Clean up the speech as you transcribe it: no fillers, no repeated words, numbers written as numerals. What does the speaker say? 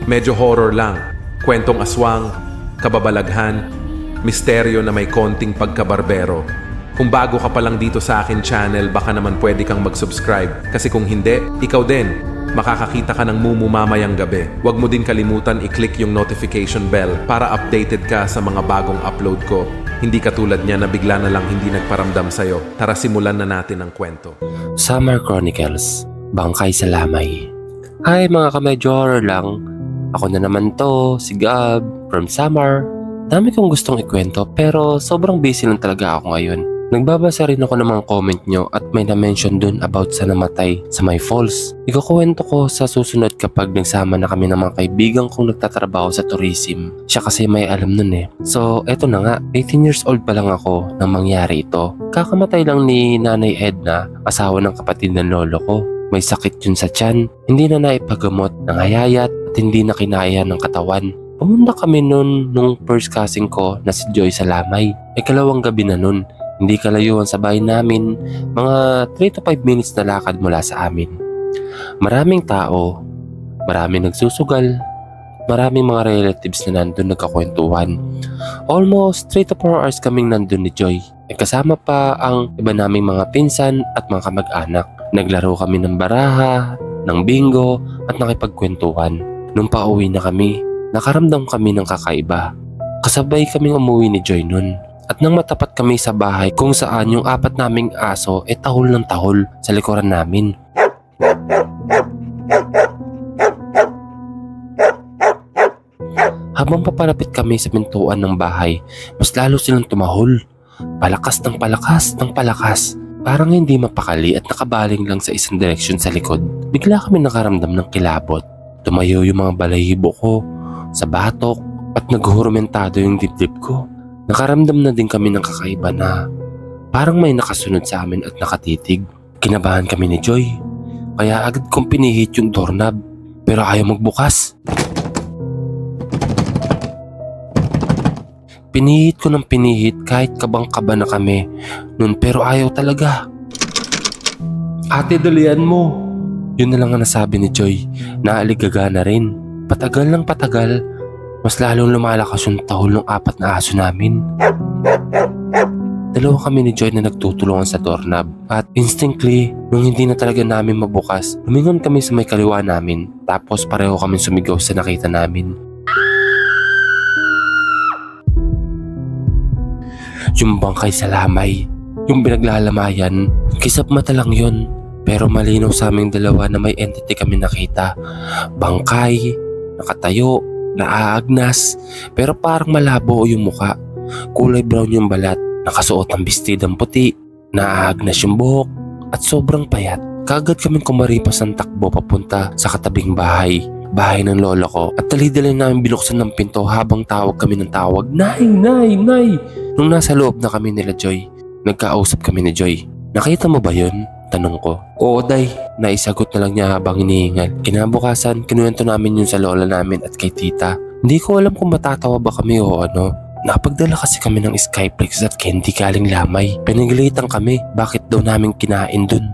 Medyo horror lang. Kwentong aswang, kababalaghan, misteryo na may konting pagkabarbero. Kung bago ka pa lang dito sa akin channel, baka naman pwede kang mag-subscribe. Kasi kung hindi, ikaw din, makakakita ka ng Mumu mamayang gabi. Huwag mo din kalimutan i-click yung notification bell para updated ka sa mga bagong upload ko. Hindi katulad niya na bigla na lang hindi nagparamdam sa'yo. Tara simulan na natin ang kwento. Summer Chronicles, Bangkay sa Lamay. Hi mga kamedyo horror lang. Ako na naman to, si Gab, from Summer. Dami kong gustong ikwento pero sobrang busy lang talaga ako ngayon. Nagbabasa rin ako ng mga comment nyo at may na-mention dun about sa namatay sa may falls. Ikukwento ko sa susunod kapag nagsama na kami ng mga kaibigan kong nagtatrabaho sa tourism. Siya kasi may alam nun eh. So eto na nga, 18 years old pa lang ako nang mangyari ito. Kakamatay lang ni Nanay Edna, asawa ng kapatid ng lolo ko. May sakit yun sa tiyan, hindi na naipagamot, nangayayat at hindi na kinaya ng katawan. Pumunta kami nun nung first cousin ko na si Joy sa Lamay. Ikalawang gabi na nun. Hindi kalayuan sa bahay namin, mga 3 to 5 minutes na lakad mula sa amin. Maraming tao, maraming nagsusugal, maraming mga relatives na nandun nagkakwentuhan. Almost 3 to 4 hours kaming nandun ni Joy. Kasama pa ang iba naming mga pinsan at mga kamag-anak. Naglaro kami ng baraha, ng bingo at nakipagkwentuhan. Nung pauwi na kami, nakaramdam kami ng kakaiba. Kasabay kaming umuwi ni Joy nun. At nang matapat kami sa bahay kung saan yung 4 naming aso tahol ng tahol sa likuran namin. Habang papalapit kami sa pintuan ng bahay, mas lalo silang tumahol. Palakas ng palakas ng palakas. Parang hindi mapakali at nakabaling lang sa isang direksyon sa likod. Bigla kami nakaramdam ng kilabot. Tumayo yung mga balahibo ko sa batok at naghurumentado yung dibdib ko. Nakaramdam na din kami ng kakaiba na parang may nakasunod sa amin at nakatitig. Kinabahan kami ni Joy, kaya agad kong pinihit yung doorknob pero ayaw magbukas. Pinihit ko ng pinihit kahit kabang-kaba na kami nun pero ayaw talaga. Ate, dalian mo! Yun na lang ang nasabi ni Joy, naaligaga na rin. Patagal ng patagal, mas lalong lumalakas yung tahol ng 4 na aso namin. Dalawa kami ni Joy na nagtutulungan sa doorknob at instantly, nung hindi na talaga namin mabukas, lumingon kami sa may kaliwa namin tapos pareho kami sumigaw sa nakita namin. Yung bangkay sa lamay, yung pinaglalamayan, kisap mata lang yun. Pero malinaw sa aming dalawa na may entity kami nakita. Bangkay, nakatayo, naaagnas, pero parang malabo yung muka. Kulay brown yung balat, nakasuot ng bestidang puti, naaagnas yung buhok, at sobrang payat. Kagad kaming kumaripas ng takbo papunta sa katabing bahay ng lolo ko. At dali-dali namin binuksan ng pinto habang tawag kami ng tawag, "Nay! Nay! Nay!" Nung nasa loob na kami nila Joy, nagkausap kami ni Joy. "Nakita mo ba yun?" Tanong ko. "Oo, Day." Naisagot na lang niya habang hinihingal. Kinabukasan, kinuwento namin yun sa lola namin at kay tita. Hindi ko alam kung matatawa ba kami o ano. Napagdala kasi kami ng Skyflex at candy galing Lamay. Pinagalitan kami, bakit daw namin kinain dun.